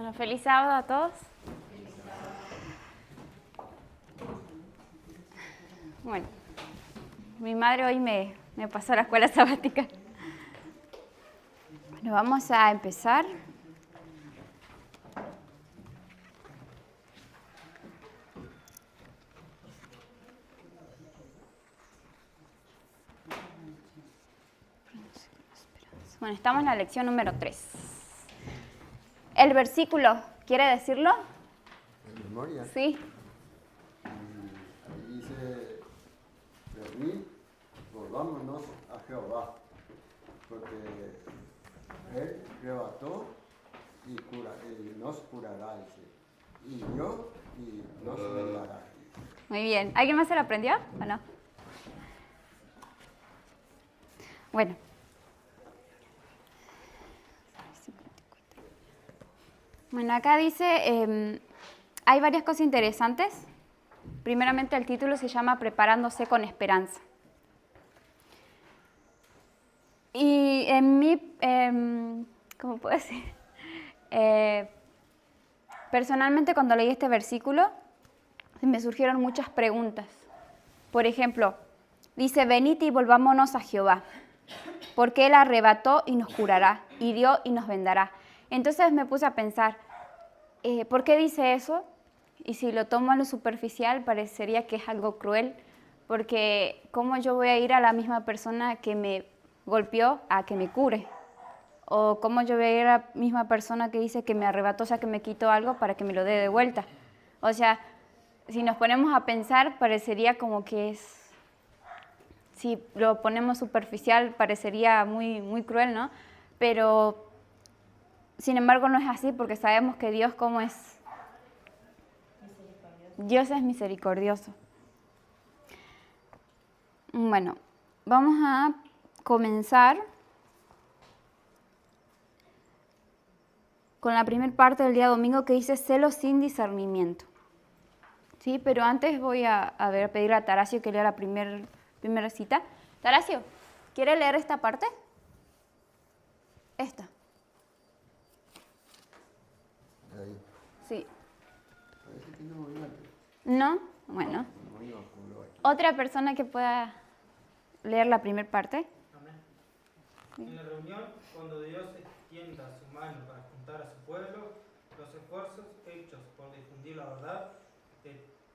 Bueno, feliz sábado a todos. Bueno, mi madre hoy me pasó a la escuela sabática. Bueno, vamos a empezar. Bueno, estamos en la lección número 3. El versículo, ¿quiere decirlo? ¿En memoria? Sí. Ahí dice, venid, volvámonos a Jehová, porque Él arrebató y nos curará, dice, y dio y nos vendará. Muy bien. ¿Alguien más se lo aprendió o no? Bueno. Bueno, acá dice, hay varias cosas interesantes. Primeramente, el título se llama Preparándose con Esperanza. Y en mí, ¿cómo puedo decir? Personalmente, cuando leí este versículo, me surgieron muchas preguntas. Por ejemplo, dice, venid y volvámonos a Jehová, porque Él arrebató y nos curará, y dio y nos vendará. Entonces me puse a pensar, ¿por qué dice eso? Y si lo tomo a lo superficial, parecería que es algo cruel, porque ¿cómo yo voy a ir a la misma persona que me golpeó a que me cure? O ¿cómo yo voy a ir a la misma persona que dice que me arrebató, o sea, que me quitó algo para que me lo dé de vuelta? O sea, si nos ponemos a pensar, parecería como que es, si lo ponemos superficial, parecería muy, muy cruel, ¿no? Pero, sin embargo, no es así, porque sabemos que Dios, ¿cómo es? Dios es misericordioso. Bueno, vamos a comenzar con la primera parte del día domingo que dice celos sin discernimiento. Sí, pero antes voy a pedirle a Taracio que lea la primera cita. Taracio, ¿quiere leer esta parte? Esta. Ahí. Sí. Parece que no iba. ¿No? Bueno. No iba por lo aquí. ¿Otra persona que pueda leer la primera parte? Amén. En la reunión, cuando Dios extienda su mano para juntar a su pueblo, los esfuerzos hechos por difundir la verdad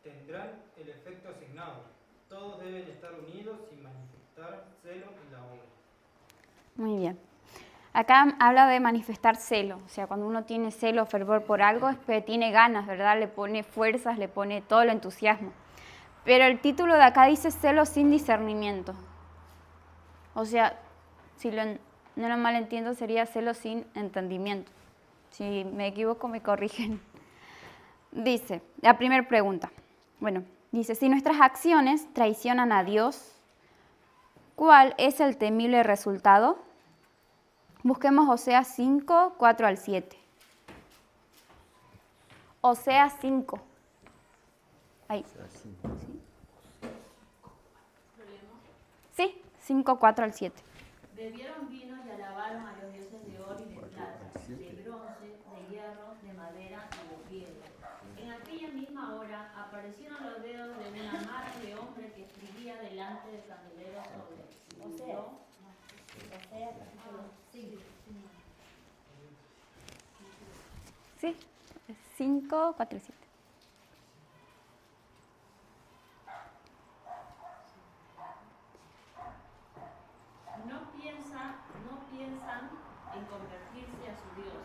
tendrán el efecto asignado. Todos deben estar unidos y manifestar celo en la obra. Muy bien. Acá habla de manifestar celo, o sea, cuando uno tiene celo o fervor por algo es que tiene ganas, ¿verdad? Le pone fuerzas, le pone todo el entusiasmo. Pero el título de acá dice celo sin discernimiento. O sea, si no lo malentiendo, sería celo sin entendimiento. Si me equivoco, me corrigen. Dice, la primera pregunta. Bueno, dice, si nuestras acciones traicionan a Dios, ¿cuál es el temible resultado? Busquemos Oseas 5, 4 al 7. Oseas 5. Ahí. Sí, 5, 4 al 7. Bebieron vino y alabaron a los dioses de oro y de plata, de bronce, de hierro, de madera y de piedra. En aquella misma hora aparecieron los dedos de una mano de hombre que escribía delante del candelero sobre Osea, capítulo 5. Sí, 5, 4 y 7. No piensan en convertirse a su Dios,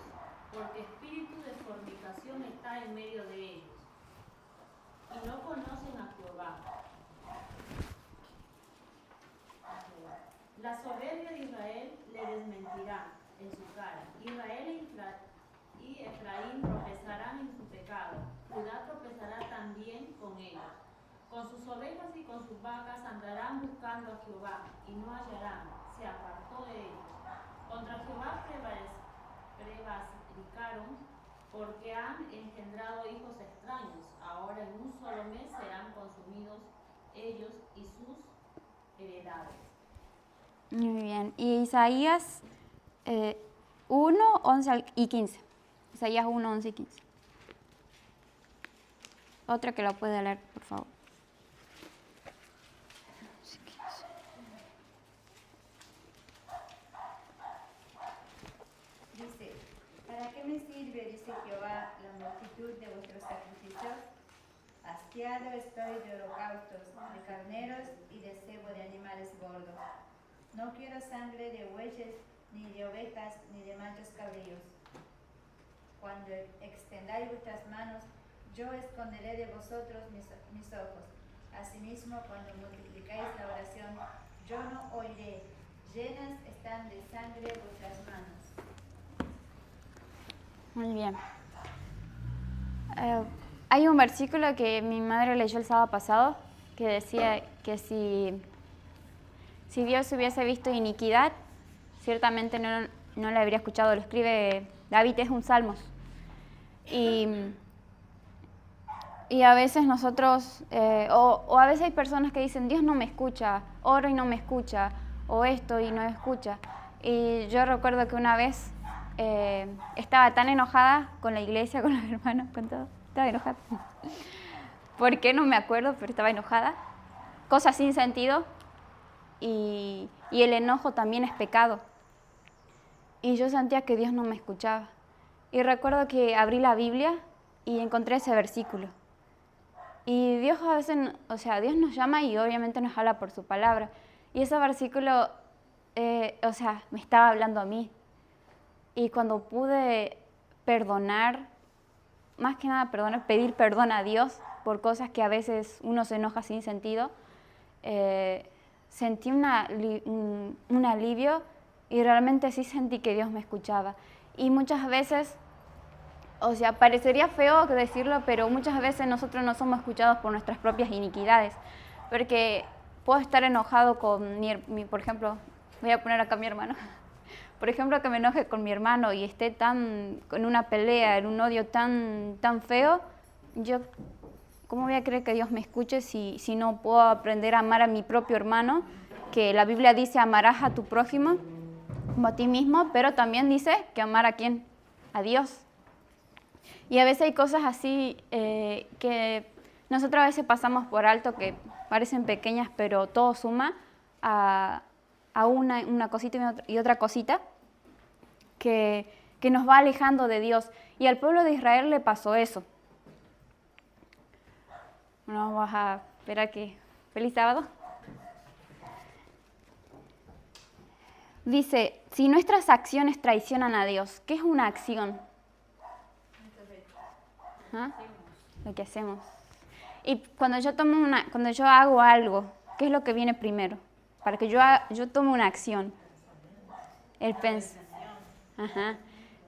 porque espíritu de fornicación está en medio de ellos, y no conocen a Jehová. La soberbia de Israel le desmentirá en su cara. Israel y Efraín tropezarán en su pecado. Judá tropezará también con ellos. Con sus ovejas y con sus vacas andarán buscando a Jehová y no hallarán. Se apartó de ellos. Contra Jehová prevaricaron porque han engendrado hijos extraños. Ahora en un solo mes serán consumidos ellos y sus heredades. Muy bien. Y Isaías 1, 11 y 15. Isaías 1, 11 y 15. Otra que la puede leer, por favor. Dice, ¿para qué me sirve, dice Jehová, la multitud de vuestros sacrificios? Hastiado estoy de holocaustos, de carneros y de cebo de animales gordos. No quiero sangre de bueyes, ni de ovejas, ni de machos cabríos. Cuando extendáis vuestras manos, yo esconderé de vosotros mis ojos. Asimismo, cuando multiplicáis la oración, yo no oiré. Llenas están de sangre vuestras manos. Muy bien. Hay un versículo que mi madre leyó el sábado pasado que decía que si Dios hubiese visto iniquidad, ciertamente no le habría escuchado. Lo escribe David, es un Salmos. Y a veces nosotros, o a veces hay personas que dicen, Dios no me escucha, oro y no me escucha, o esto y no me escucha. Y yo recuerdo que una vez estaba tan enojada con la iglesia, con los hermanos, con todo. Estaba enojada. ¿Por qué? No me acuerdo, pero estaba enojada. Cosas sin sentido. Y el enojo también es pecado. Y yo sentía que Dios no me escuchaba. Y recuerdo que abrí la Biblia y encontré ese versículo. Y Dios a veces, Dios nos llama y obviamente nos habla por su palabra. Y ese versículo, me estaba hablando a mí. Y cuando pude perdonar, más que nada pedir perdón a Dios por cosas que a veces uno se enoja sin sentido, sentí un alivio y realmente sí sentí que Dios me escuchaba. Y muchas veces, parecería feo decirlo, pero muchas veces nosotros no somos escuchados por nuestras propias iniquidades. Porque puedo estar enojado con por ejemplo, voy a poner acá a mi hermano. Por ejemplo, que me enoje con mi hermano y esté con una pelea, en un odio tan feo, yo, ¿cómo voy a creer que Dios me escuche si no puedo aprender a amar a mi propio hermano? Que la Biblia dice, amarás a tu prójimo como a ti mismo, pero también dice que amar a ¿quién? A Dios. Y a veces hay cosas así que nosotros a veces pasamos por alto, que parecen pequeñas, pero todo suma a una cosita y otra cosita que nos va alejando de Dios. Y al pueblo de Israel le pasó eso. Bueno, vamos a esperar que... Feliz sábado. Dice, si nuestras acciones traicionan a Dios, ¿qué es una acción? ¿Ah? Lo que hacemos. Y cuando yo hago algo, ¿qué es lo que viene primero? Para que yo tome una acción. El pensar. Ajá.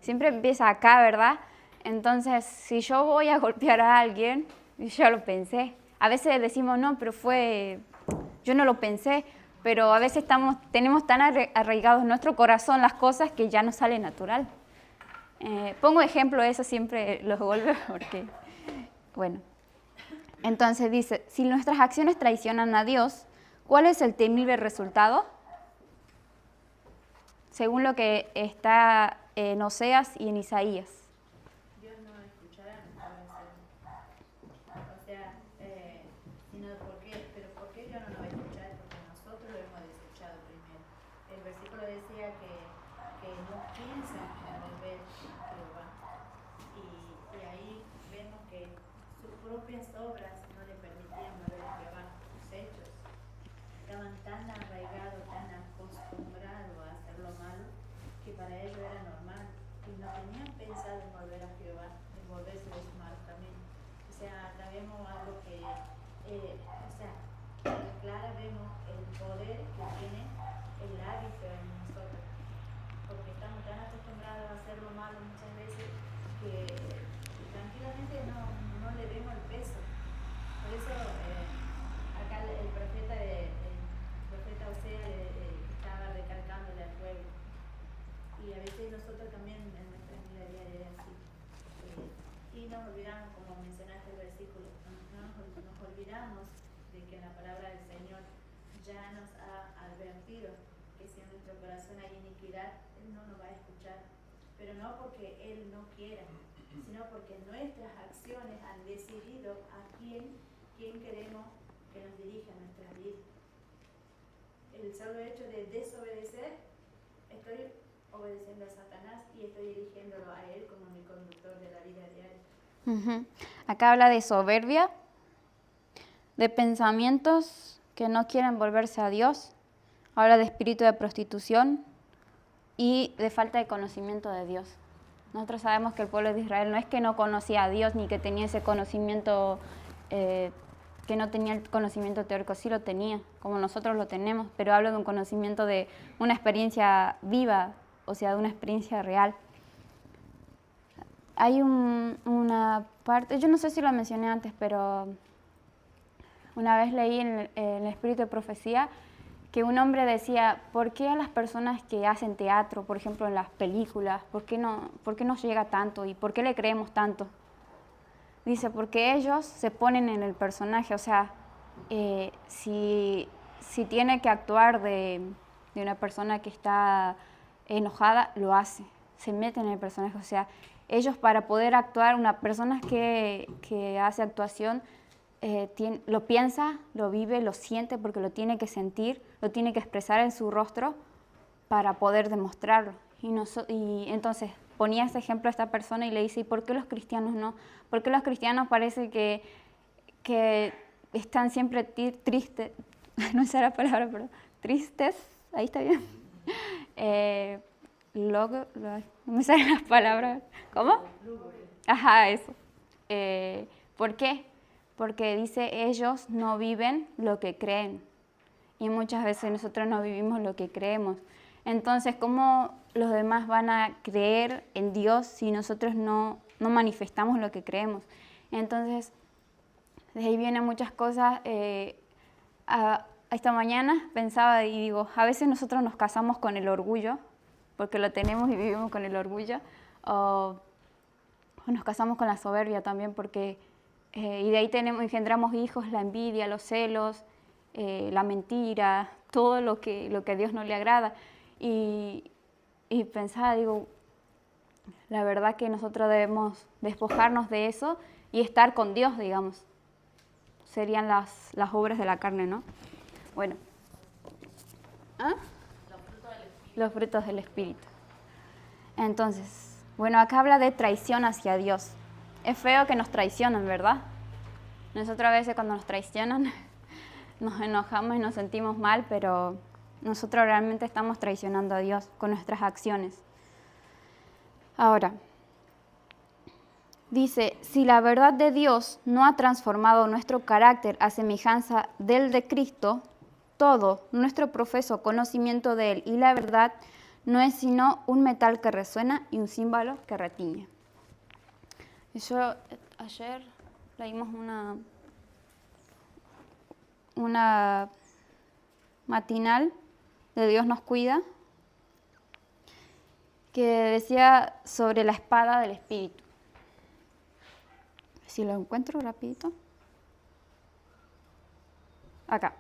Siempre empieza acá, ¿verdad? Entonces, si yo voy a golpear a alguien, yo lo pensé. A veces decimos, no, pero yo no lo pensé, pero a veces tenemos tan arraigados en nuestro corazón las cosas que ya nos sale natural. Pongo ejemplo, eso siempre los vuelvo porque, bueno. Entonces dice, si nuestras acciones traicionan a Dios, ¿cuál es el temible resultado? Según lo que está en Oseas y en Isaías. Dios no escuchará nuestra oración. Sino pero ¿por qué Dios no nos va a escuchar? Porque nosotros lo hemos desechado primero. El versículo decía que no piensan en volver a Jehová. Y ahí vemos que sus propias obras no le permitían volver a Jehová. Sus hechos estaban tan arraigados, tan acostumbrados a hacer lo malo, que para ellos era normal. Y no tenían pensado en volver a Jehová, en volverse de su mal camino. Acá vemos algo que, clara vemos el poder que tiene el hábito en nosotros. Porque estamos tan acostumbrados a hacer lo malo muchas veces que tranquilamente no le vemos el peso. Por eso acá el profeta Osea estaba recalcándole al pueblo. Y a veces nosotros también en nuestra vida diaria es así. Y nos olvidamos, como mencionaste el versículo, nos olvidamos de que en la palabra del Señor ya nos ha advertido que si en nuestro corazón hay iniquidad, Él no nos va a escuchar. pero no porque Él no quiera, sino porque nuestras acciones han decidido a quién queremos que nos dirija nuestra vida. El solo hecho de desobedecer, estoy obedeciendo a Satanás y estoy dirigiéndolo a Él como mi conductor de la vida diaria. Acá habla de soberbia, de pensamientos que no quieren volverse a Dios, habla de espíritu de prostitución y de falta de conocimiento de Dios. Nosotros sabemos que el pueblo de Israel no es que no conocía a Dios ni que tenía ese conocimiento, que no tenía el conocimiento teórico, sí lo tenía, como nosotros lo tenemos, pero hablo de un conocimiento de una experiencia viva, o sea, de una experiencia real. Hay una parte, yo no sé si lo mencioné antes, pero una vez leí en el Espíritu de Profecía que un hombre decía, ¿por qué a las personas que hacen teatro, por ejemplo en las películas, ¿por qué nos llega tanto y por qué le creemos tanto? Dice, porque ellos se ponen en el personaje, o sea, si tiene que actuar de una persona que está enojada, lo hace, se mete en el personaje, o sea, ellos para poder actuar, una persona que hace actuación, lo piensa, lo vive, lo siente porque lo tiene que sentir, lo tiene que expresar en su rostro para poder demostrarlo. Y entonces ponía ese ejemplo a esta persona y le dice, ¿y por qué los cristianos no? ¿Por qué los cristianos parece que están siempre tristes? No sé la palabra, pero tristes, ahí está bien. No me salen las palabras. ¿Cómo? Ajá, eso. ¿Por qué? Porque dice, ellos no viven lo que creen. Y muchas veces nosotros no vivimos lo que creemos. Entonces, ¿cómo los demás van a creer en Dios si nosotros no manifestamos lo que creemos? Entonces, de ahí vienen muchas cosas. Esta mañana pensaba y digo, a veces nosotros nos casamos con el orgullo, porque lo tenemos y vivimos con el orgullo, o nos casamos con la soberbia también, porque y de ahí engendramos hijos, la envidia, los celos, la mentira, todo lo que a Dios no le agrada. Y pensaba, digo, la verdad que nosotros debemos despojarnos de eso y estar con Dios, digamos. Serían las obras de la carne, ¿no? Bueno. ¿Ah? Los frutos del Espíritu. Entonces, bueno, acá habla de traición hacia Dios. Es feo que nos traicionen, ¿verdad? Nosotros a veces cuando nos traicionan nos enojamos y nos sentimos mal, pero nosotros realmente estamos traicionando a Dios con nuestras acciones. Ahora, dice, si la verdad de Dios no ha transformado nuestro carácter a semejanza del de Cristo, todo nuestro profeso conocimiento de Él y la verdad no es sino un metal que resuena y un címbalo que retiñe. Ayer leímos una matinal de Dios nos cuida, que decía sobre la espada del Espíritu. Si lo encuentro rapidito. Acá.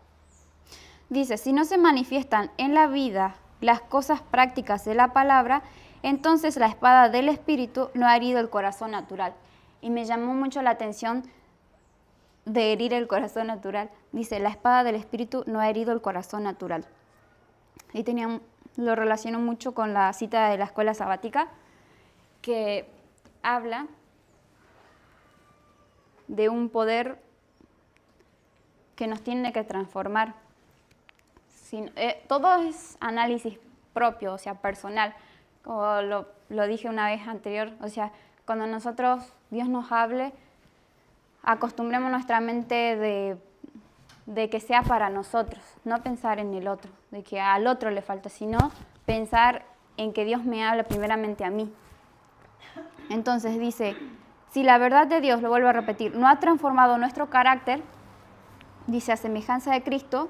Dice, si no se manifiestan en la vida las cosas prácticas de la palabra, entonces la espada del Espíritu no ha herido el corazón natural. Y me llamó mucho la atención de herir el corazón natural. Dice, la espada del Espíritu no ha herido el corazón natural. Y lo relaciono mucho con la cita de la escuela sabática, que habla de un poder que nos tiene que transformar. Todo es análisis propio, o sea, personal, como lo dije una vez anterior, o sea, cuando Dios nos hable, acostumbremos nuestra mente de que sea para nosotros, no pensar en el otro, de que al otro le falta, sino pensar en que Dios me habla primeramente a mí. Entonces dice, si la verdad de Dios, lo vuelvo a repetir, no ha transformado nuestro carácter, dice, a semejanza de Cristo,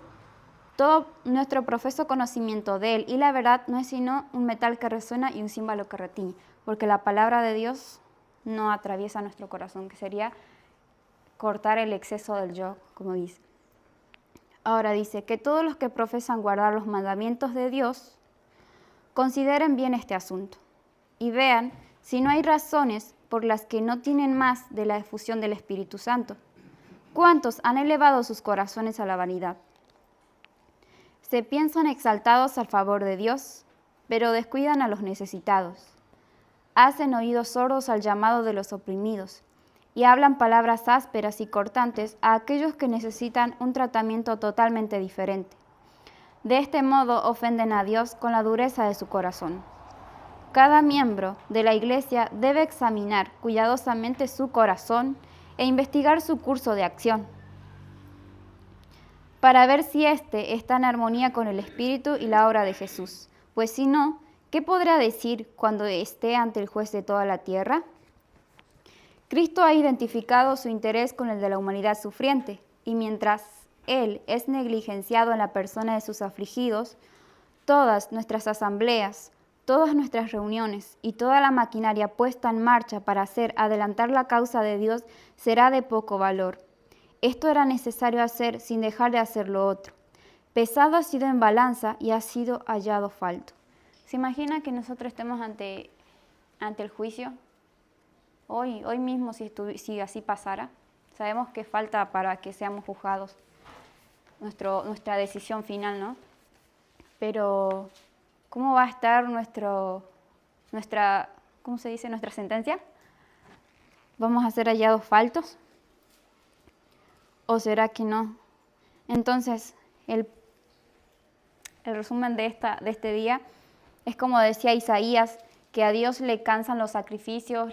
todo nuestro profeso conocimiento de Él y la verdad no es sino un metal que resuena y un címbalo que retiñe, porque la palabra de Dios no atraviesa nuestro corazón, que sería cortar el exceso del yo, como dice. Ahora dice, que todos los que profesan guardar los mandamientos de Dios consideren bien este asunto. y vean si no hay razones por las que no tienen más de la efusión del Espíritu Santo. ¿Cuántos han elevado sus corazones a la vanidad? Se piensan exaltados al favor de Dios, pero descuidan a los necesitados. Hacen oídos sordos al llamado de los oprimidos y hablan palabras ásperas y cortantes a aquellos que necesitan un tratamiento totalmente diferente. De este modo ofenden a Dios con la dureza de su corazón. Cada miembro de la Iglesia debe examinar cuidadosamente su corazón e investigar su curso de acción, para ver si éste está en armonía con el Espíritu y la obra de Jesús. Pues si no, ¿qué podrá decir cuando esté ante el juez de toda la tierra? Cristo ha identificado su interés con el de la humanidad sufriente, y mientras Él es negligenciado en la persona de sus afligidos, todas nuestras asambleas, todas nuestras reuniones y toda la maquinaria puesta en marcha para hacer adelantar la causa de Dios será de poco valor. Esto era necesario hacer sin dejar de hacer lo otro. Pesado ha sido en balanza y ha sido hallado falto. ¿Se imagina que nosotros estemos ante el juicio? Hoy mismo, si así pasara, sabemos que falta para que seamos juzgados nuestra decisión final, ¿no? Pero, ¿cómo va a estar nuestra sentencia? ¿Vamos a ser hallados faltos? ¿O será que no? Entonces, el resumen de este día es como decía Isaías, que a Dios le cansan los sacrificios,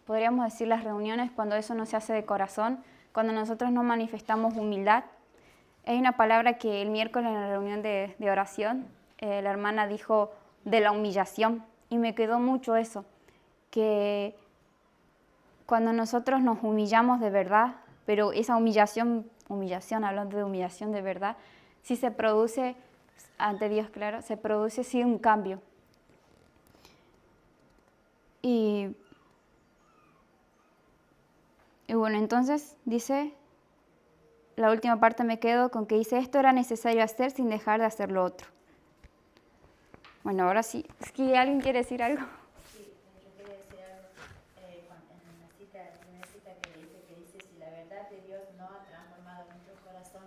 podríamos decir las reuniones, cuando eso no se hace de corazón, cuando nosotros no manifestamos humildad. Hay una palabra que el miércoles en la reunión de oración, la hermana dijo de la humillación, y me quedó mucho eso, que cuando nosotros nos humillamos de verdad, pero esa humillación, hablando de humillación de verdad, si se produce ante Dios, claro, se produce sí un cambio. Y bueno, entonces dice, la última parte me quedo con que dice, esto era necesario hacer sin dejar de hacer lo otro. Bueno, ahora sí, ¿es que alguien quiere decir algo? Sí, yo quería decir algo en una cita que dice, si la verdad de Dios no ha transformado nuestro corazón.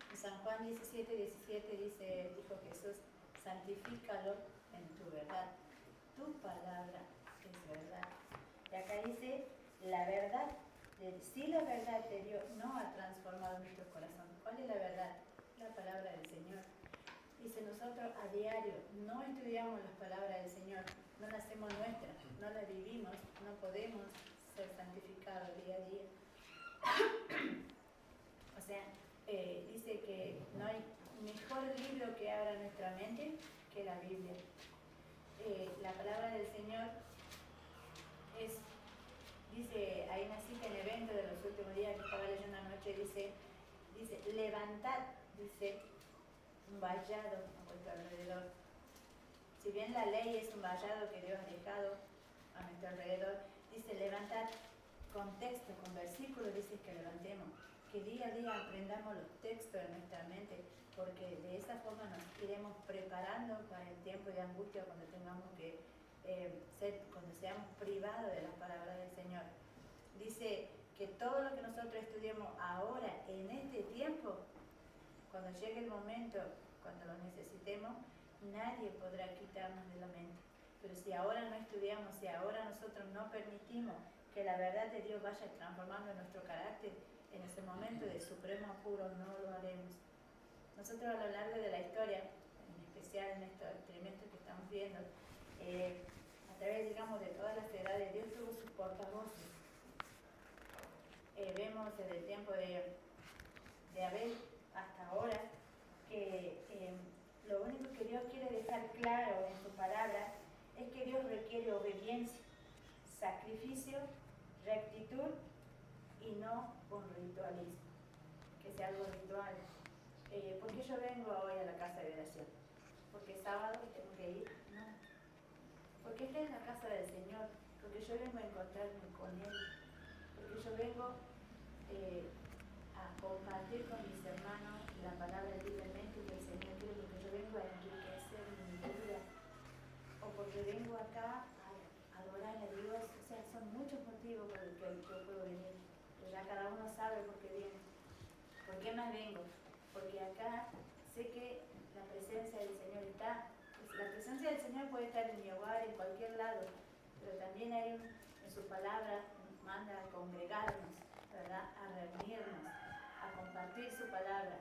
En San Juan 17:17 dijo Jesús, santifícalo en tu verdad. Tu palabra es verdad. Y acá dice, la verdad, si la verdad de Dios no ha transformado nuestro corazón. ¿Cuál es la verdad? La palabra del Señor. Dice, nosotros a diario no estudiamos las palabras del Señor, no las hacemos nuestras, no las vivimos, no podemos ser santificados día a día. O sea, dice que no hay mejor libro que abra nuestra mente que la Biblia. La palabra del Señor dice, hay una cita en el evento de los últimos días que estaba leyendo anoche, dice, levantad, dice, un vallado a vuestro alrededor. Si bien la ley es un vallado que Dios ha dejado a nuestro alrededor, dice, levantad con texto, con versículos, dice que levantemos, que día a día aprendamos los textos en nuestra mente, porque de esa forma nos iremos preparando para el tiempo de angustia cuando tengamos que cuando seamos privados de las palabras del Señor. Dice que todo lo que nosotros estudiemos ahora, en este tiempo, cuando llegue el momento, cuando lo necesitemos, nadie podrá quitarnos de la mente. Pero si ahora no estudiamos, si ahora nosotros no permitimos que la verdad de Dios vaya transformando nuestro carácter, en ese momento de supremo apuro no lo haremos. Nosotros a lo largo de la historia, en especial en estos experimentos que estamos viendo, a través, digamos, de todas las edades, Dios tuvo sus portavoces. Vemos desde el tiempo de Abel hasta ahora que lo único que Dios quiere dejar claro en su palabra es que Dios requiere obediencia, sacrificio, rectitud y no un ritualismo, que sea algo ritual. ¿Por qué yo vengo hoy a la casa de oración? ¿Porque es sábado y tengo que ir? No. Porque esta es la casa del Señor, porque yo vengo a encontrarme con Él, porque yo vengo a compartir con mis hermanos la palabra libremente del Señor, porque yo vengo a enriquecer mi qué más vengo? Porque acá sé que la presencia del Señor está. La presencia del Señor puede estar en mi hogar, en cualquier lado, pero también hay en su palabra manda a congregarnos, ¿verdad? A reunirnos, a compartir su palabra.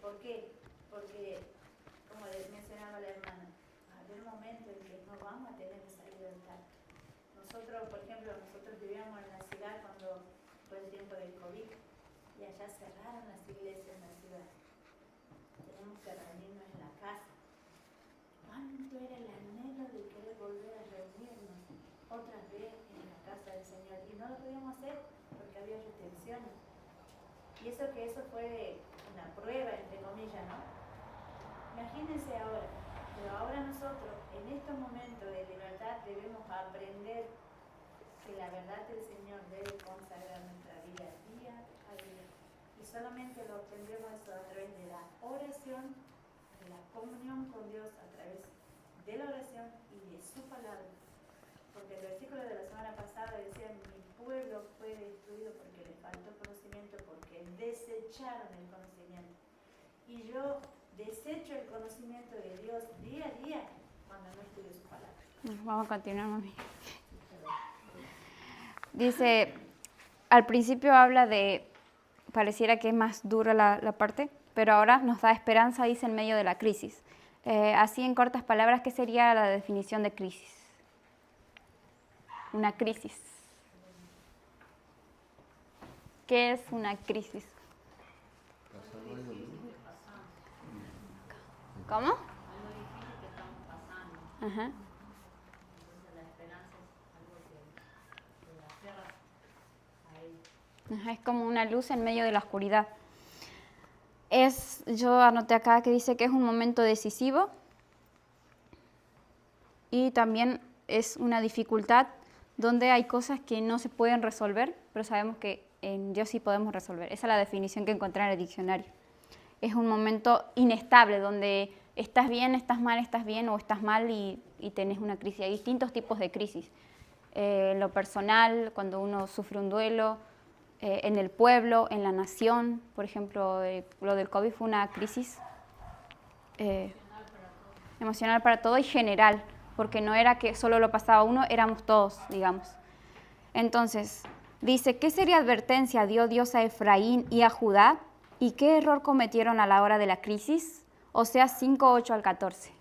¿Por qué? Porque, como les mencionaba la hermana, va a haber un momento en que no vamos a tener esa libertad. Nosotros, por ejemplo, vivíamos en la ciudad cuando fue el tiempo del COVID y allá cerraron las iglesias en la ciudad. Tenemos que reunirnos en la casa. ¿Cuánto era el anhelo de querer volver a reunirnos otra vez en la casa del Señor? Y no lo podíamos hacer porque había restricciones. Y eso fue una prueba, entre comillas, ¿no? Imagínense ahora, pero ahora nosotros, en estos momentos de libertad, debemos aprender que la verdad del Señor debe consagrar nuestra vida día a día. Y solamente lo obtendremos eso a través de la oración, de la comunión con Dios, a través de la oración y de su palabra. Porque el versículo de la semana pasada decía: mi pueblo fue destruido porque le faltó conocimiento, porque desecharon el conocimiento. Y yo desecho el conocimiento de Dios día a día cuando no estudio su palabra. Vamos a continuar, mami. Dice, al principio habla de, pareciera que es más dura la parte, pero ahora nos da esperanza, dice, en medio de la crisis. Así, en cortas palabras, ¿qué sería la definición de crisis? Una crisis. ¿Qué es una crisis? ¿Cómo? Algo difícil que estamos pasando. Ajá. Entonces la esperanza es algo que la aferra a él. Ajá, es como una luz en medio de la oscuridad. Yo anoté acá que dice que es un momento decisivo y también es una dificultad donde hay cosas que no se pueden resolver, pero sabemos que en Dios sí podemos resolver. Esa es la definición que encontré en el diccionario. Es un momento inestable donde estás bien o estás mal y tenés una crisis. Hay distintos tipos de crisis. En lo personal, cuando uno sufre un duelo, en el pueblo, en la nación. Por ejemplo, lo del COVID fue una crisis emocional para todo y general, porque no era que solo lo pasaba uno, éramos todos, digamos. Entonces, dice, ¿qué seria advertencia dio Dios a Efraín y a Judá? ¿Y qué error cometieron a la hora de la crisis? Oseas 5, 8 al 14.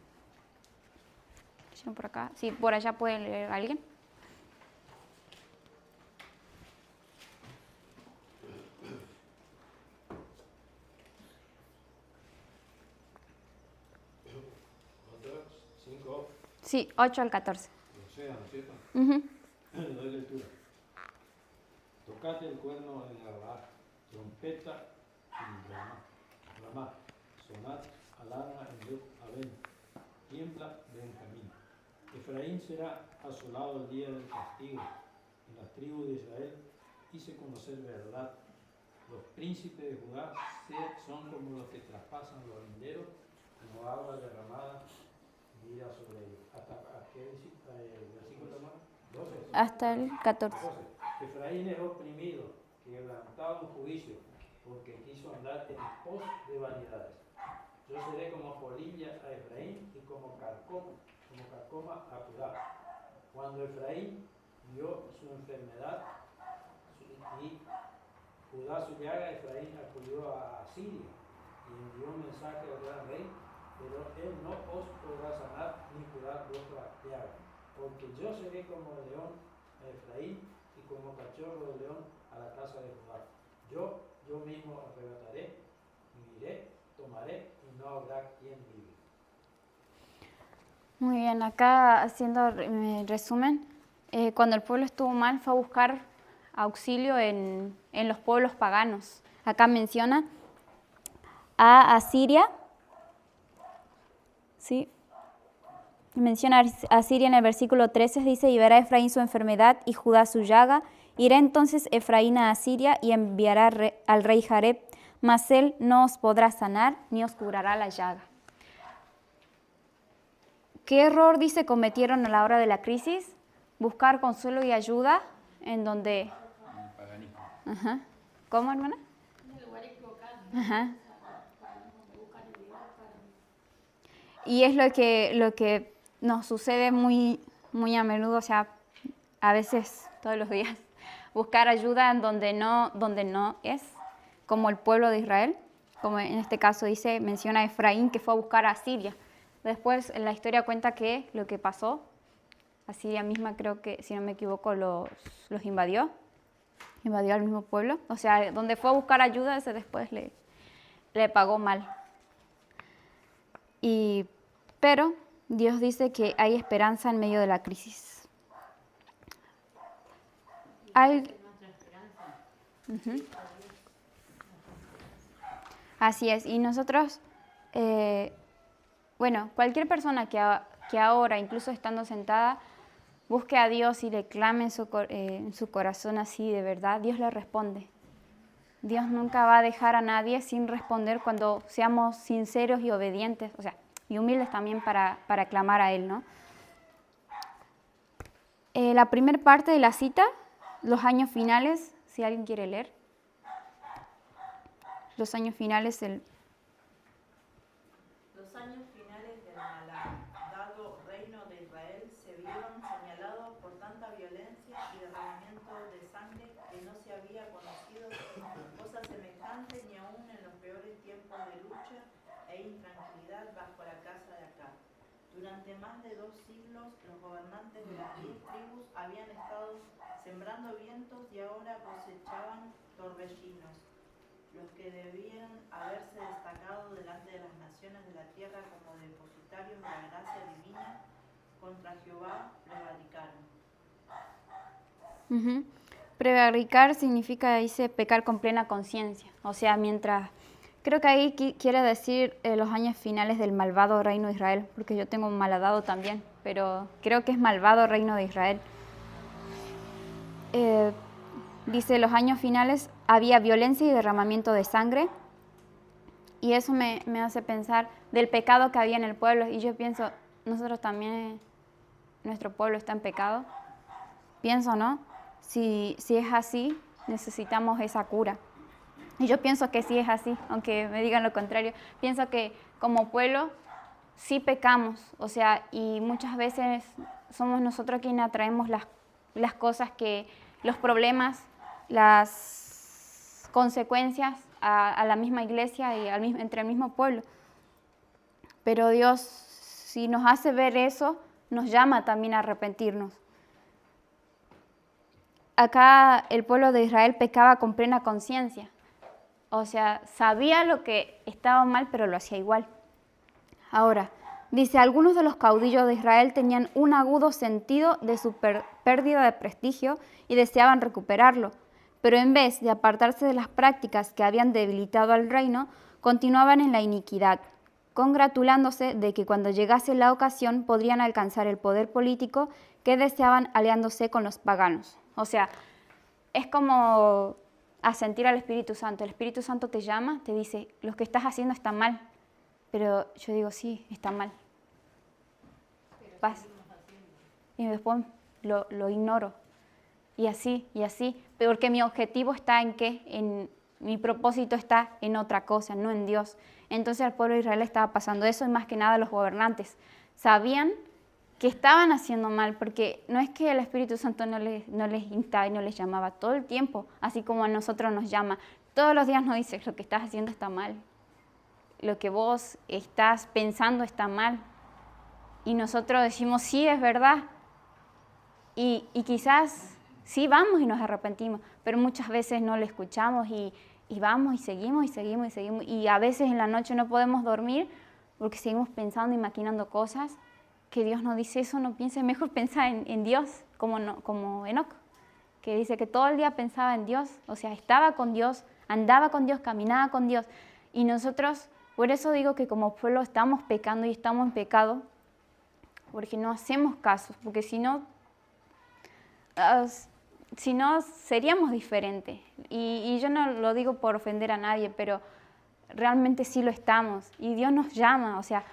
Por acá. Sí, por allá puede leer alguien. Sí, 8 al 14. Oseas, ¿no es cierto? Le doy lectura. Tocate el cuerno en Gabá, trompeta en Ramá, sonad alarma en Bet Aven, tiembla Benjamín. Efraín será asolado el día del castigo. En las tribus de Israel hice conocer verdad. Los príncipes de Judá son como los que traspasan los linderos, como agua derramada, mira sobre ellos. ¿Hasta qué versículo, hermano? 12. Hasta el 14. 12. Efraín es oprimido, quebrantado en juicio, porque quiso andar en pos de vanidades. Yo seré como polilla a Efraín y como carcoma a Judá. Cuando Efraín vio su enfermedad y Judá su llaga, Efraín acudió a Asiria y envió un mensaje al gran rey, pero él no os podrá sanar ni curar vuestra llaga, porque yo seré como el león a Efraín y como cachorro de león a la casa de Judá. Yo mismo arrebataré, miré, tomaré y no habrá quien vive. Muy bien, acá haciendo resumen, cuando el pueblo estuvo mal fue a buscar auxilio en los pueblos paganos. Acá menciona a Asiria, ¿sí? Menciona a Siria en el versículo 13, dice, y verá Efraín su enfermedad y Judá su llaga. Irá entonces Efraín a Asiria y enviará al rey Jareb, mas él no os podrá sanar ni os curará la llaga. ¿Qué error, dice, cometieron a la hora de la crisis? Buscar consuelo y ayuda en donde... Paganismo. Ajá. ¿Cómo, hermana? En el lugar equivocado. Ajá. Y es lo que nos sucede muy a menudo, o sea, a veces todos los días, buscar ayuda en donde no es, como el pueblo de Israel, como en este caso menciona a Efraín que fue a buscar a Siria. Después la historia cuenta que lo que pasó, a Siria misma creo que, si no me equivoco, los invadió al mismo pueblo. O sea, donde fue a buscar ayuda, ese después le pagó mal. Pero Dios dice que hay esperanza en medio de la crisis. Uh-huh. Así es. Y nosotros, cualquier persona que ahora, incluso estando sentada, busque a Dios y le clame en su corazón así de verdad, Dios le responde. Dios nunca va a dejar a nadie sin responder cuando seamos sinceros y obedientes, o sea, y humildes también para clamar a Él, ¿no? La primera parte de la cita, los años finales, si alguien quiere leer. Los años finales del... Los años finales del malhadado reino de Israel se vieron señalados por tanta violencia y derramamiento de sangre que no se había conocido cosa semejante ni aún en los peores tiempos de lucha e intranquilidad bajo la casa de Acab. Durante más de 2 siglos los gobernantes de las 10 tribus habían estado sembrando vientos y ahora cosechaban torbellinos, los que debían haberse destacado delante de las naciones de la tierra como depositarios de la gracia divina, contra Jehová prevaricaron. Uh-huh. Prevaricar significa, dice, pecar con plena conciencia. O sea, creo que ahí quiere decir los años finales del malvado reino de Israel, porque yo tengo un malhadado también, pero creo que es malvado reino de Israel. Dice, los años finales había violencia y derramamiento de sangre, y eso me hace pensar del pecado que había en el pueblo, y yo pienso, nosotros también, nuestro pueblo está en pecado. Pienso, ¿no? Si es así, necesitamos esa cura. Y yo pienso que sí es así, aunque me digan lo contrario. Pienso que como pueblo sí pecamos, o sea, y muchas veces somos nosotros quienes atraemos las cosas los problemas, las consecuencias a la misma iglesia y entre el mismo pueblo. Pero Dios, si nos hace ver eso, nos llama también a arrepentirnos. Acá el pueblo de Israel pecaba con plena conciencia. O sea, sabía lo que estaba mal, pero lo hacía igual. Ahora, dice, algunos de los caudillos de Israel tenían un agudo sentido de su pérdida de prestigio y deseaban recuperarlo, pero en vez de apartarse de las prácticas que habían debilitado al reino, continuaban en la iniquidad, congratulándose de que cuando llegase la ocasión podrían alcanzar el poder político que deseaban aliándose con los paganos. O sea, es como asentir al Espíritu Santo. El Espíritu Santo te llama, te dice, lo que estás haciendo está mal. Pero yo digo, sí, está mal. Paz. Y después lo ignoro. Y así, porque mi objetivo está en qué, mi propósito está en otra cosa, no en Dios. Entonces al pueblo de Israel estaba pasando eso, y más que nada los gobernantes sabían que estaban haciendo mal, porque no es que el Espíritu Santo no les instaba y no les llamaba todo el tiempo, así como a nosotros nos llama. Todos los días nos dice, lo que estás haciendo está mal, lo que vos estás pensando está mal. Y nosotros decimos, sí, es verdad. Y quizás sí vamos y nos arrepentimos, pero muchas veces no lo escuchamos y vamos y seguimos. Y a veces en la noche no podemos dormir porque seguimos pensando y maquinando cosas que Dios nos dice, eso no piense, mejor pensá en Dios, como Enoc, que dice que todo el día pensaba en Dios, o sea, estaba con Dios, andaba con Dios, caminaba con Dios. Y nosotros, por eso digo que como pueblo estamos pecando y estamos en pecado, porque no hacemos caso, porque si no seríamos diferentes. Y yo no lo digo por ofender a nadie, pero realmente sí lo estamos. Y Dios nos llama, o sea,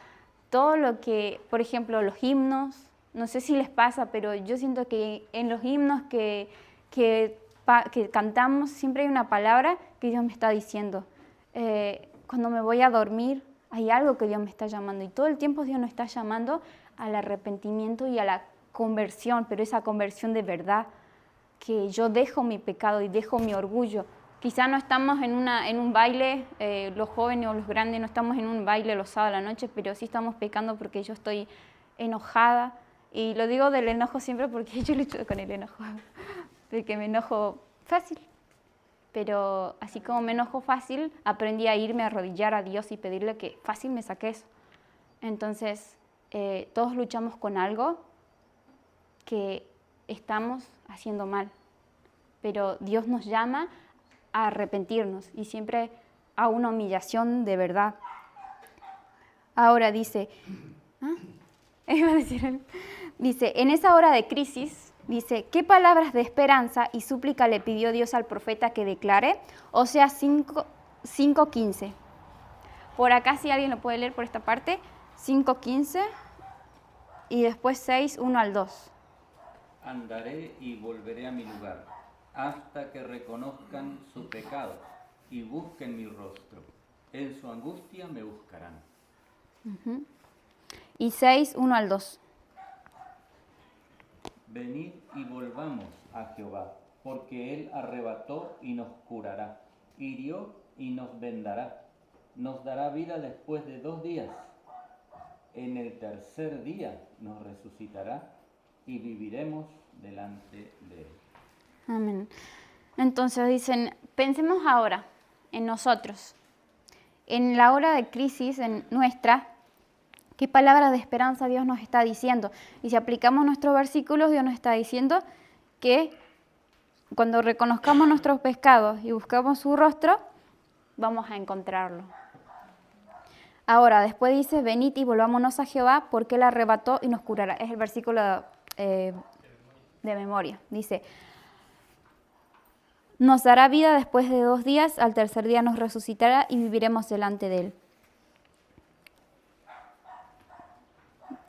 todo lo que, por ejemplo, los himnos, no sé si les pasa, pero yo siento que en los himnos que cantamos siempre hay una palabra que Dios me está diciendo. cuando me voy a dormir, hay algo que Dios me está llamando. Y todo el tiempo Dios nos está llamando al arrepentimiento y a la conversión, pero esa conversión de verdad, que yo dejo mi pecado y dejo mi orgullo. Quizá no estamos en un baile, los jóvenes o los grandes no estamos en un baile los sábados a la noche, pero sí estamos pecando porque yo estoy enojada. Y lo digo del enojo siempre porque yo lucho con el enojo, porque me enojo fácil. Pero así como me enojo fácil, aprendí a irme a arrodillar a Dios y pedirle que fácil me saque eso. Entonces, todos luchamos con algo que estamos haciendo mal, pero Dios nos llama a arrepentirnos y siempre a una humillación de verdad. Ahora dice, dice, en esa hora de crisis, dice, ¿qué palabras de esperanza y súplica le pidió Dios al profeta que declare? Oseas 5:15. Por acá, si alguien lo puede leer por esta parte, 5:15 y después 6:1 al 2. Andaré y volveré a mi lugar, hasta que reconozcan su pecado y busquen mi rostro. En su angustia me buscarán. Y 6:1 al 2. Venid y volvamos a Jehová, porque Él arrebató y nos curará, hirió y nos vendará, nos dará vida después de 2 días. En el tercer día nos resucitará y viviremos delante de Él. Amén. Entonces dicen, pensemos ahora en nosotros, en la hora de crisis en nuestra, ¿qué palabra de esperanza Dios nos está diciendo? Y si aplicamos nuestros versículos, Dios nos está diciendo que cuando reconozcamos nuestros pecados y buscamos su rostro, vamos a encontrarlo. Ahora, después dice, venid y volvámonos a Jehová, porque Él arrebató y nos curará. Es el versículo de memoria. Dice, nos dará vida después de 2 días, al tercer día nos resucitará y viviremos delante de Él.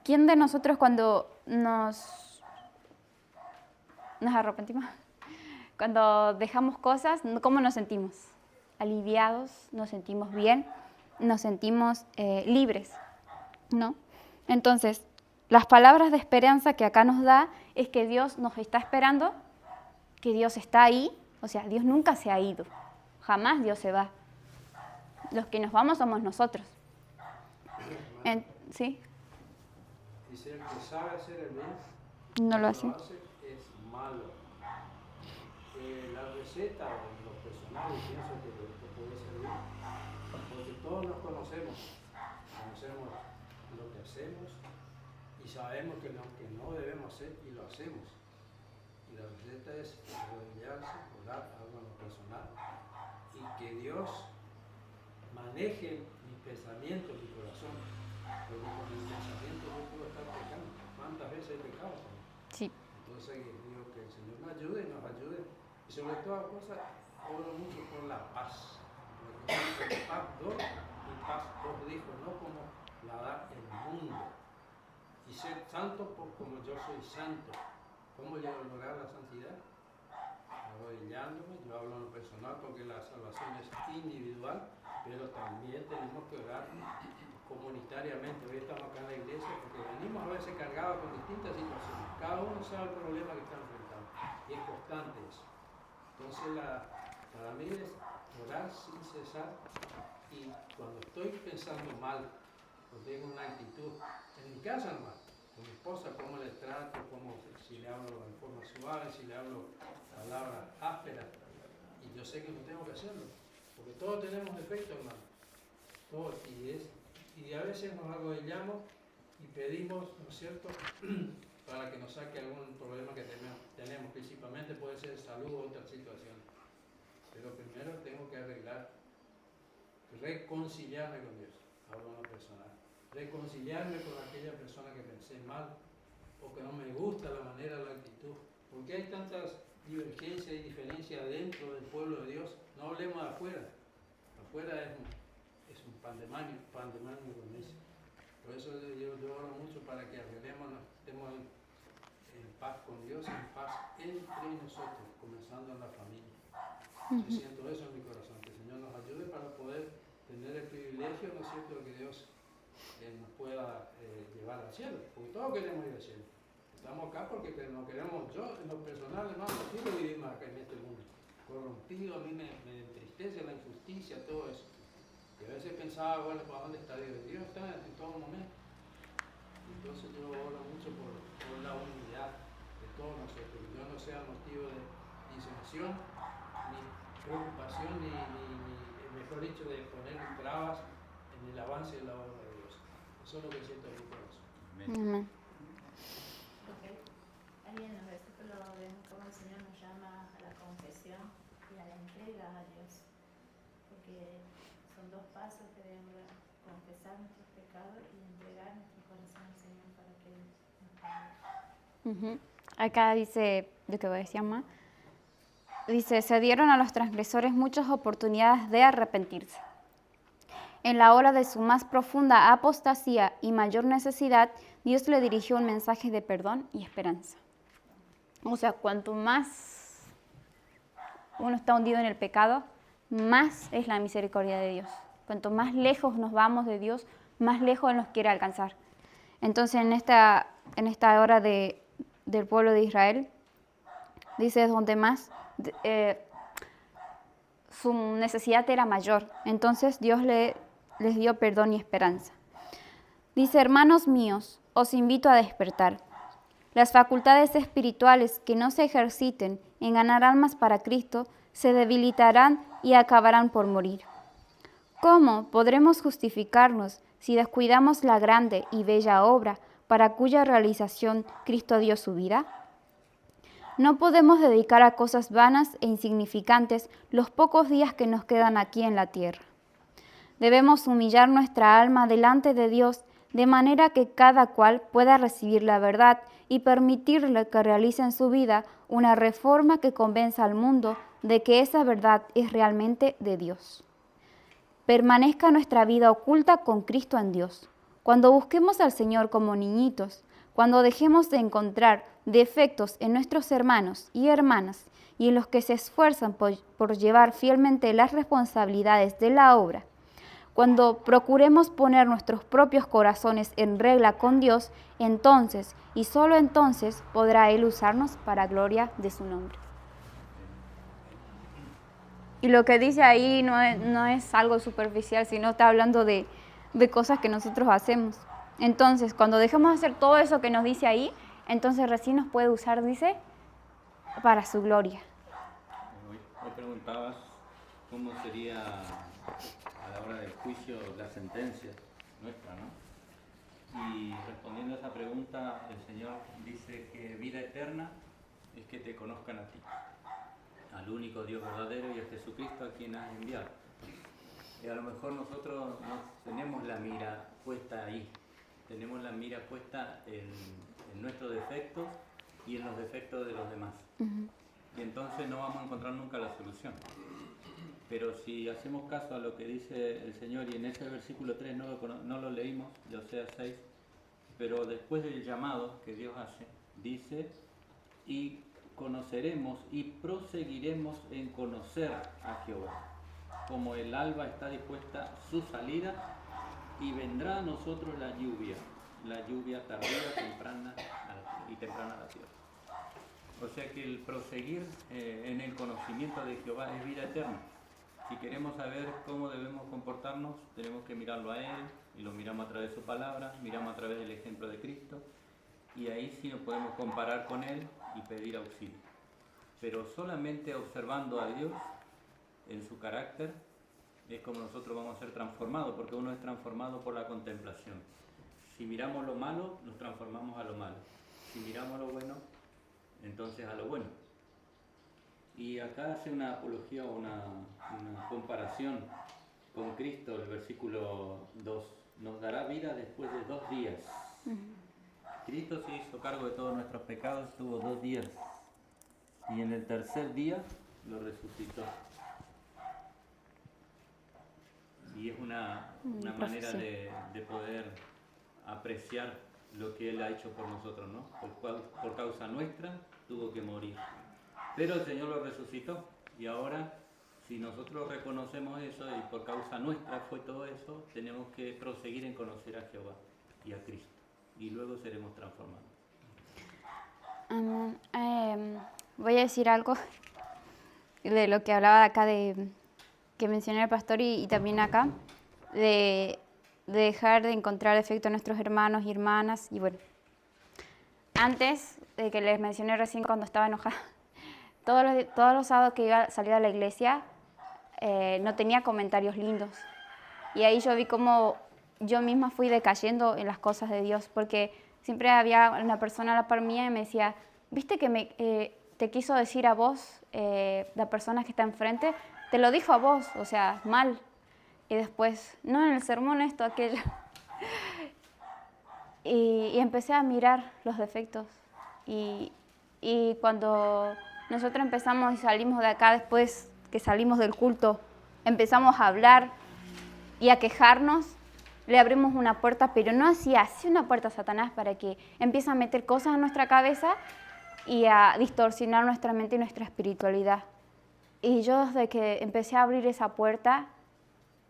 ¿Quién de nosotros cuando nos arrepentimos? Cuando dejamos cosas, ¿cómo nos sentimos? Aliviados, nos sentimos bien, nos sentimos libres, ¿no? Entonces, las palabras de esperanza que acá nos da es que Dios nos está esperando, que Dios está ahí, o sea, Dios nunca se ha ido, jamás Dios se va. Los que nos vamos somos nosotros. ¿Sí? Dice, el que sabe hacer el bien, No lo hace. es malo. La receta en lo personal, pienso que puede servir, porque todos nos conocemos lo que hacemos y sabemos que lo que no debemos hacer y lo hacemos. Y la receta es arrodillarse, orar, algo en lo personal, y que Dios maneje mi pensamiento, mi corazón, porque con mi pensamiento yo puedo estar pecando. ¿Cuántas veces he pecado? Sí. Entonces digo que el Señor nos ayude, y sobre todas cosas oro mucho por la paz, porque paz doy y paz os dijo, no como la da el mundo, y ser santo como yo soy santo. ¿Cómo lograr la santidad? Arrodillándome, yo hablo en lo personal porque la salvación es individual, pero también tenemos que orar comunitariamente. Hoy estamos acá en la iglesia porque venimos a veces cargados con distintas situaciones. Cada uno sabe el problema que está enfrentando y es constante eso. Entonces para mí es orar sin cesar, y cuando estoy pensando mal, cuando tengo una actitud, en mi casa nomás, con mi esposa, cómo le trato, si le hablo de forma suave, si le hablo palabras ásperas, y yo sé que no tengo que hacerlo, porque todos tenemos defectos, hermano, todos, y a veces nos arrodillamos y pedimos, ¿no es cierto?, para que nos saque algún problema que tenemos, principalmente puede ser salud o otras situaciones, pero primero tengo que reconciliarme con Dios, hablo en lo personal, reconciliarme con aquella persona que pensé mal o que no me gusta la manera, la actitud, porque hay tantas divergencias y diferencias dentro del pueblo de Dios. No hablemos de afuera es un pandemonio con eso. Por eso yo oro mucho para que arreglemos, estemos en paz con Dios, en paz entre nosotros, comenzando en la familia. Yo siento eso en mi corazón, que el Señor nos ayude para poder tener el privilegio, ¿no es cierto?, de que Dios nos pueda llevar al cielo, porque todos queremos ir al cielo. Estamos acá porque no queremos, yo en lo personal, hermano, no quiero vivir más acá en este mundo corrompido. A mí me entristece la injusticia, todo eso. Y a veces pensaba, bueno, ¿para dónde está Dios? Dios está en todo momento. Entonces yo oro mucho por la unidad de todos nosotros, que Dios no sea motivo de disensión, ni preocupación, ni mejor dicho, de poner trabas en el avance de la obra de Dios. Eso es lo que siento en mi corazón. Amén. Ahí en el versículo vemos cómo el Señor nos llama a la confesión y a la entrega a Dios, porque son dos pasos que debemos dar: confesar nuestros pecados y entregar nuestro corazón al Señor para que Él nos perdone. Acá dice, lo que decía más, dice, se dieron a los transgresores muchas oportunidades de arrepentirse. En la hora de su más profunda apostasía y mayor necesidad, Dios le dirigió un mensaje de perdón y esperanza. O sea, cuanto más uno está hundido en el pecado, más es la misericordia de Dios. Cuanto más lejos nos vamos de Dios, más lejos Él nos quiere alcanzar. Entonces, en esta hora del pueblo de Israel, dice donde más su necesidad era mayor. Entonces, Dios les dio perdón y esperanza. Dice, hermanos míos, os invito a despertar. Las facultades espirituales que no se ejerciten en ganar almas para Cristo se debilitarán y acabarán por morir. ¿Cómo podremos justificarnos si descuidamos la grande y bella obra para cuya realización Cristo dio su vida? No podemos dedicar a cosas vanas e insignificantes los pocos días que nos quedan aquí en la tierra. Debemos humillar nuestra alma delante de Dios de manera que cada cual pueda recibir la verdad y permitirle que realice en su vida una reforma que convenza al mundo de que esa verdad es realmente de Dios. Permanezca nuestra vida oculta con Cristo en Dios. Cuando busquemos al Señor como niñitos, cuando dejemos de encontrar defectos en nuestros hermanos y hermanas y en los que se esfuerzan por llevar fielmente las responsabilidades de la obra, cuando procuremos poner nuestros propios corazones en regla con Dios, entonces y solo entonces podrá Él usarnos para gloria de su nombre. Y lo que dice ahí no es algo superficial, sino está hablando de cosas que nosotros hacemos. Entonces, cuando dejemos de hacer todo eso que nos dice ahí, entonces recién nos puede usar, dice, para su gloria. Hoy preguntabas cómo sería a la hora del juicio la sentencia nuestra, ¿no? Y respondiendo a esa pregunta, el Señor dice que vida eterna es que te conozcan a ti, al único Dios verdadero y a Jesucristo a quien has enviado. Y a lo mejor nosotros no tenemos la mira puesta ahí, tenemos la mira puesta en nuestros defectos y en los defectos de los demás. Y entonces no vamos a encontrar nunca la solución. Pero si hacemos caso a lo que dice el Señor, y en ese versículo 3 no lo leímos, de Oseas 6, pero después del llamado que Dios hace, dice, y conoceremos y proseguiremos en conocer a Jehová, como el alba está dispuesta su salida, y vendrá a nosotros la lluvia tardía, temprana a la tierra. O sea que el proseguir en el conocimiento de Jehová es vida eterna. Si queremos saber cómo debemos comportarnos, tenemos que mirarlo a Él, y lo miramos a través de su palabra, miramos a través del ejemplo de Cristo, y ahí sí nos podemos comparar con Él y pedir auxilio. Pero solamente observando a Dios en su carácter es como nosotros vamos a ser transformados, porque uno es transformado por la contemplación. Si miramos lo malo, nos transformamos a lo malo. Si miramos lo bueno, entonces a lo bueno. Y acá hace una apología, una comparación con Cristo, el versículo 2. Nos dará vida después de 2 días. Cristo se hizo cargo de todos nuestros pecados, estuvo 2 días. Y en el tercer día lo resucitó. Y es una manera de poder apreciar lo que Él ha hecho por nosotros, ¿no? Por causa nuestra tuvo que morir. Pero el Señor lo resucitó y ahora Si nosotros reconocemos eso y por causa nuestra fue todo eso, tenemos que proseguir en conocer a Jehová y a Cristo. Y luego seremos transformados. Voy a decir algo de lo que hablaba acá, que mencioné el pastor y también acá, de dejar de encontrar defecto en nuestros hermanos y hermanas. Y bueno, antes de que les mencioné recién cuando estaba enojada, todos los sábados que iba a salir a la iglesia, no tenía comentarios lindos. Y ahí yo vi cómo yo misma fui decayendo en las cosas de Dios, porque siempre había una persona a la par mía y me decía, ¿viste que te quiso decir a vos, la persona que está enfrente? Te lo dijo a vos, o sea, mal. Y después, no, en el sermón esto, aquello. Y empecé a mirar los defectos. Y cuando nosotros empezamos y salimos de acá, después que salimos del culto, empezamos a hablar y a quejarnos, le abrimos una puerta, pero no así una puerta a Satanás para que empiece a meter cosas en nuestra cabeza y a distorsionar nuestra mente y nuestra espiritualidad. Y yo desde que empecé a abrir esa puerta,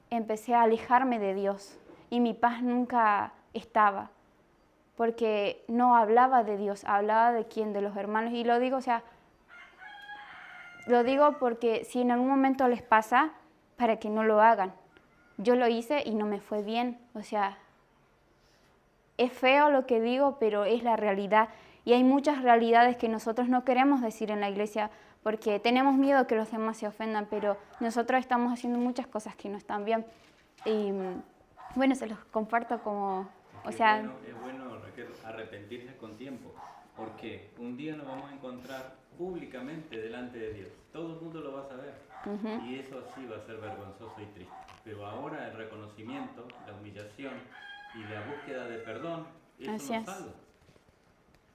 empecé a alejarme de Dios y mi paz nunca estaba, porque no hablaba de Dios, hablaba de quién, de los hermanos. Y lo digo, o sea, lo digo porque si en algún momento les pasa, para que no lo hagan. Yo lo hice y no me fue bien, o sea, es feo lo que digo, pero es la realidad. Y hay muchas realidades que nosotros no queremos decir en la iglesia porque tenemos miedo que los demás se ofendan, pero nosotros estamos haciendo muchas cosas que no están bien. Y bueno, se los comparto como, o sea... Es bueno, Raquel, arrepentirse con tiempo, porque un día nos vamos a encontrar públicamente delante de Dios. Todo el mundo lo va a saber. Y eso sí va a ser vergonzoso y triste. Pero ahora el reconocimiento, la humillación y la búsqueda de perdón, eso nos salva.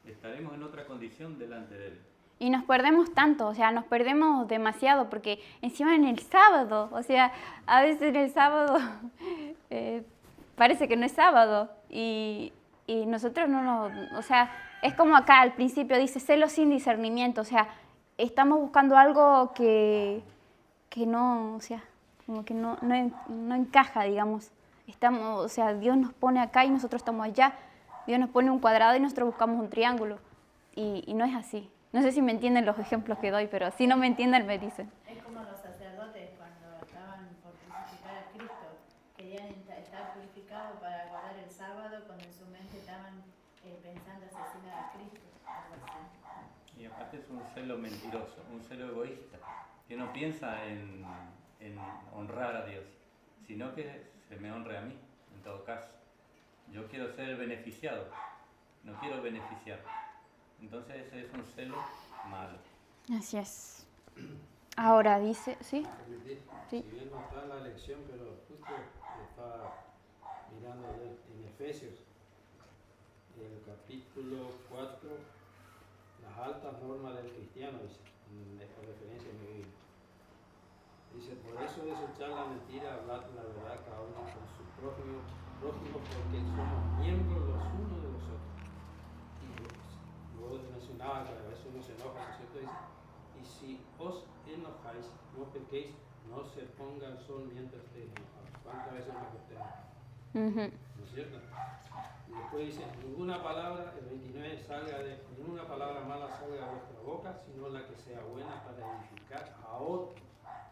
Estaremos en otra condición delante de Él. Y nos perdemos tanto, o sea, nos perdemos demasiado, porque encima en el sábado, o sea, a veces en el sábado parece que no es sábado y nosotros no nos, o sea, es como acá al principio dice celo sin discernimiento, o sea, estamos buscando algo que no, o sea, como que no encaja, digamos. Estamos, o sea, Dios nos pone acá y nosotros estamos allá. Dios nos pone un cuadrado y nosotros buscamos un triángulo. Y no es así. No sé si me entienden los ejemplos que doy, pero si no me entienden, me dicen. Es como los sacerdotes cuando estaban por crucificar a Cristo. Querían estar purificados para guardar el sábado, cuando en su mente estaban pensando asesinar a Cristo. Algo así. Y aparte es un celo mentiroso, un celo egoísta, que no piensa en honrar a Dios, sino que se me honre a mí, en todo caso. Yo quiero ser el beneficiado, no quiero beneficiar. Entonces ese es un celo malo. Así es. Ahora dice, ¿sí? Si bien no está en la lección, pero justo estaba mirando en Efesios, el capítulo 4, las altas normas del cristiano, dice, por referencia a mi Biblia. Dice, por eso desechar la mentira, hablar la verdad cada uno con su prójimo, porque somos miembros los unos de los otros. Y luego mencionaba que a veces uno se enoja, ¿no es cierto? Dice, y si os enojáis, no pequéis, no se ponga el sol mientras estéis enojados. ¿Cuántas veces nos gustemos? ¿No es cierto? Y después dice, ninguna palabra, el 29, ninguna palabra mala salga de vuestra boca, sino la que sea buena para edificar a otros,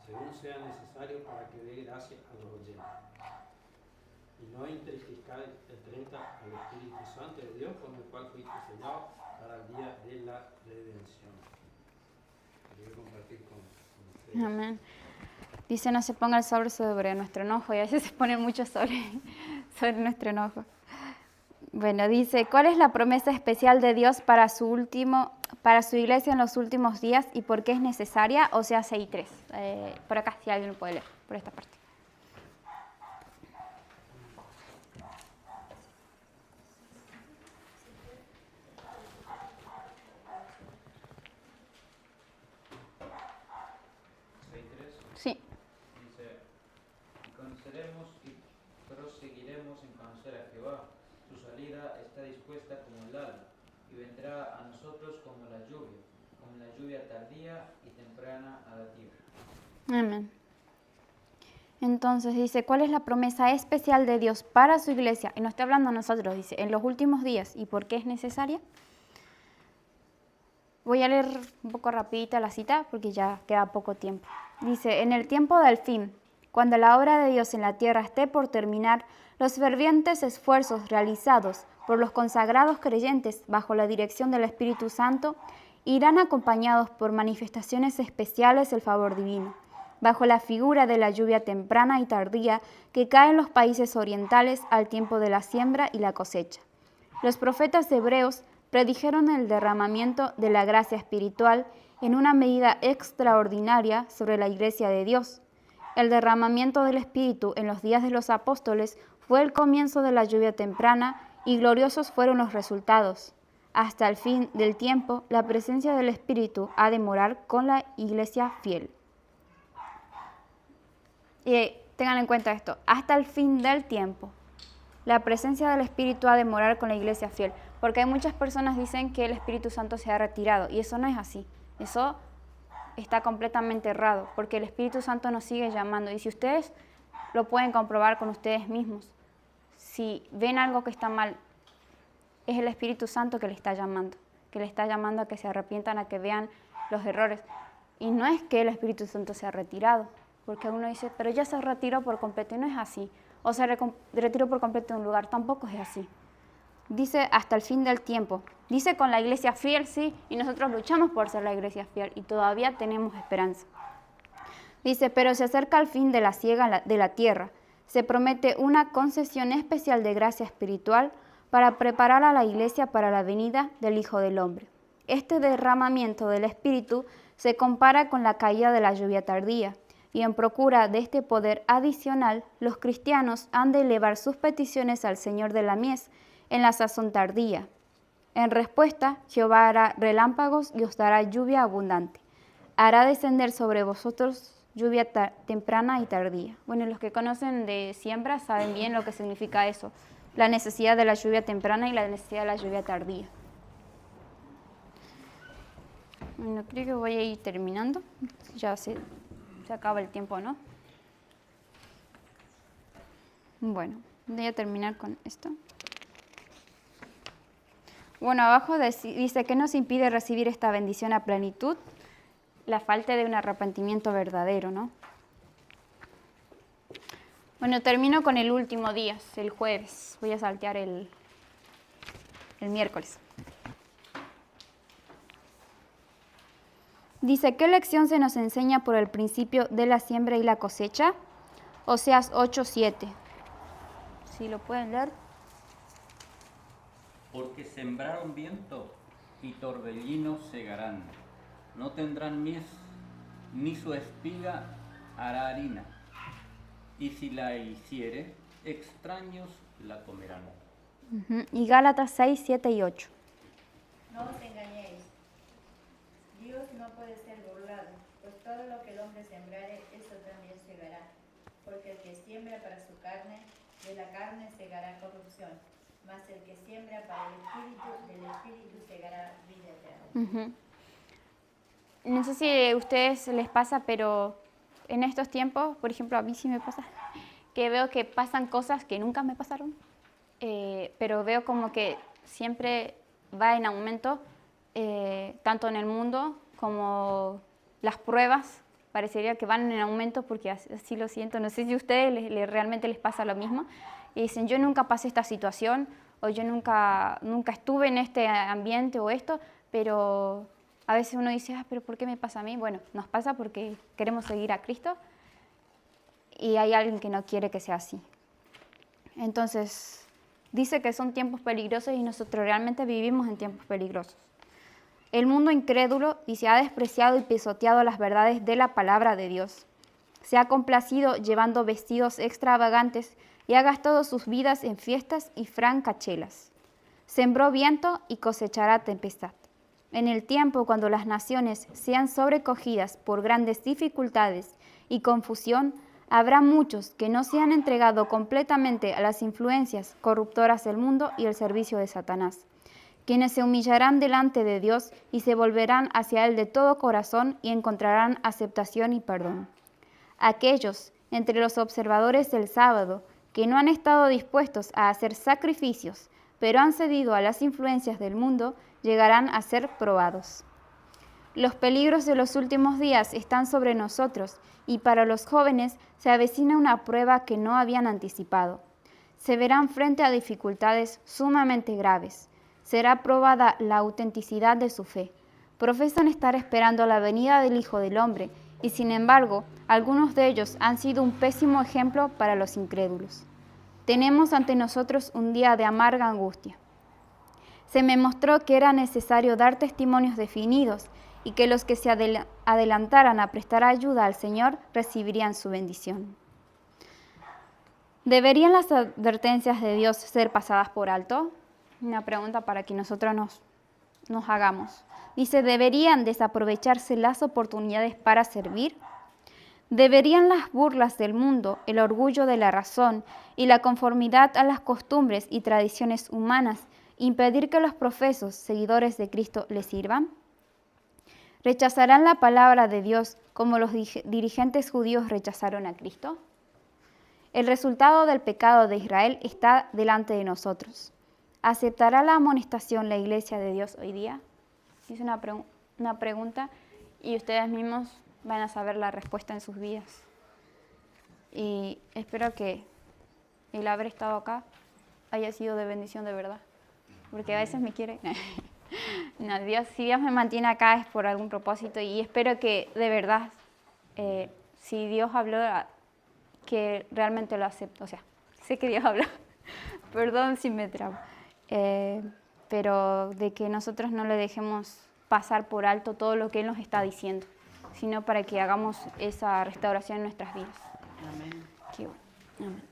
según sea necesario para que dé gracia a los oyentes. Y no entristezáis el 30 al Espíritu Santo de Dios, con el cual fuiste sellado para el día de la redención. Quería compartir con ustedes. Amén. Dice, no se ponga el sol sobre nuestro enojo, y a veces se pone mucho sobre nuestro enojo. Bueno, dice, ¿cuál es la promesa especial de Dios para su iglesia en los últimos días y por qué es necesaria? O sea, 6:3. Por acá, si alguien lo puede leer, por esta parte. Sí. Dice, conoceremos y proseguiremos en conocer a Jehová. Su salida está dispuesta como el alba, y vendrá a nosotros como la lluvia tardía y temprana a la tierra. Amén. Entonces dice, ¿cuál es la promesa especial de Dios para su iglesia? Y no está hablando a nosotros, dice, en los últimos días. ¿Y por qué es necesaria? Voy a leer un poco rapidita la cita porque ya queda poco tiempo. Dice, en el tiempo del fin, cuando la obra de Dios en la tierra esté por terminar, los fervientes esfuerzos realizados por los consagrados creyentes bajo la dirección del Espíritu Santo irán acompañados por manifestaciones especiales del favor divino, bajo la figura de la lluvia temprana y tardía que cae en los países orientales al tiempo de la siembra y la cosecha. Los profetas hebreos predijeron el derramamiento de la gracia espiritual en una medida extraordinaria sobre la Iglesia de Dios. El derramamiento del Espíritu en los días de los apóstoles fue el comienzo de la lluvia temprana y gloriosos fueron los resultados. Hasta el fin del tiempo, la presencia del Espíritu ha de morar con la Iglesia fiel. Y tengan en cuenta esto, hasta el fin del tiempo, la presencia del Espíritu ha de morar con la Iglesia fiel. Porque hay muchas personas que dicen que el Espíritu Santo se ha retirado y eso no es así. Eso está completamente errado, porque el Espíritu Santo nos sigue llamando. Y si ustedes lo pueden comprobar con ustedes mismos, si ven algo que está mal, es el Espíritu Santo que le está llamando a que se arrepientan, a que vean los errores. Y no es que el Espíritu Santo se ha retirado, porque uno dice, pero ya se retiró por completo, y no es así. O se retiró por completo de un lugar, tampoco es así. Dice hasta el fin del tiempo. Dice con la iglesia fiel, sí, y nosotros luchamos por ser la iglesia fiel y todavía tenemos esperanza. Dice, pero se acerca el fin de la siega de la tierra. Se promete una concesión especial de gracia espiritual para preparar a la iglesia para la venida del Hijo del Hombre. Este derramamiento del Espíritu se compara con la caída de la lluvia tardía, y en procura de este poder adicional, los cristianos han de elevar sus peticiones al Señor de la mies en la sazón tardía. En respuesta, Jehová hará relámpagos y os dará lluvia abundante. Hará descender sobre vosotros lluvia temprana y tardía. Bueno, los que conocen de siembra saben bien lo que significa eso, la necesidad de la lluvia temprana y la necesidad de la lluvia tardía. Bueno, creo que voy a ir terminando. Ya se acaba el tiempo, ¿no? Bueno, voy a terminar con esto. Bueno, abajo dice que nos impide recibir esta bendición a plenitud, la falta de un arrepentimiento verdadero, ¿no? Bueno, termino con el último día, el jueves. Voy a saltear el miércoles. Dice, ¿qué lección se nos enseña por el principio de la siembra y la cosecha? Oseas 8:7. Si lo pueden leer. Porque sembraron viento y torbellinos segarán. No tendrán mies, ni su espiga hará harina. Y si la hiciere, extraños la comerán. Y Gálatas 6, 7 y 8. No os engañéis. Dios no puede ser burlado, pues todo lo que el hombre sembrare, eso también segará. Porque el que siembra para su carne, de la carne segará corrupción. Mas el que siembra para el Espíritu, del Espíritu segará vida eterna. No sé si a ustedes les pasa, pero en estos tiempos, por ejemplo, a mí sí me pasa, que veo que pasan cosas que nunca me pasaron, pero veo como que siempre va en aumento, tanto en el mundo como las pruebas, parecería que van en aumento porque así lo siento. No sé si a ustedes realmente les pasa lo mismo. Y dicen, yo nunca pasé esta situación, o yo nunca estuve en este ambiente o esto, pero a veces uno dice, pero ¿por qué me pasa a mí? Bueno, nos pasa porque queremos seguir a Cristo y hay alguien que no quiere que sea así. Entonces, dice que son tiempos peligrosos y nosotros realmente vivimos en tiempos peligrosos. El mundo incrédulo dice, ha despreciado y pisoteado las verdades de la palabra de Dios. Se ha complacido llevando vestidos extravagantes y ha gastado sus vidas en fiestas y francachelas. Sembró viento y cosechará tempestad. En el tiempo cuando las naciones sean sobrecogidas por grandes dificultades y confusión, habrá muchos que no se han entregado completamente a las influencias corruptoras del mundo y el servicio de Satanás, quienes se humillarán delante de Dios y se volverán hacia Él de todo corazón y encontrarán aceptación y perdón. Aquellos entre los observadores del sábado, que no han estado dispuestos a hacer sacrificios, pero han cedido a las influencias del mundo, llegarán a ser probados. Los peligros de los últimos días están sobre nosotros, y para los jóvenes se avecina una prueba que no habían anticipado. Se verán frente a dificultades sumamente graves. Será probada la autenticidad de su fe. Profesan estar esperando la venida del Hijo del Hombre, y sin embargo, algunos de ellos han sido un pésimo ejemplo para los incrédulos. Tenemos ante nosotros un día de amarga angustia. Se me mostró que era necesario dar testimonios definidos y que los que se adelantaran a prestar ayuda al Señor recibirían su bendición. ¿Deberían las advertencias de Dios ser pasadas por alto? Una pregunta para que nosotros nos hagamos. Dice, ¿deberían desaprovecharse las oportunidades para servir? ¿Deberían las burlas del mundo, el orgullo de la razón y la conformidad a las costumbres y tradiciones humanas impedir que los profesos seguidores de Cristo les sirvan? ¿Rechazarán la palabra de Dios como los dirigentes judíos rechazaron a Cristo? El resultado del pecado de Israel está delante de nosotros. ¿Aceptará la amonestación la Iglesia de Dios hoy día? Es una pregunta y ustedes mismos van a saber la respuesta en sus vidas. Y espero que el haber estado acá haya sido de bendición de verdad. Porque a veces me quiere... No, si Dios me mantiene acá es por algún propósito y espero que de verdad, si Dios habló, que realmente lo acepto. O sea, sé que Dios habló, perdón si me trabo, pero de que nosotros no le dejemos pasar por alto todo lo que Él nos está diciendo, sino para que hagamos esa restauración en nuestras vidas. Amén. Qué bueno. Amén.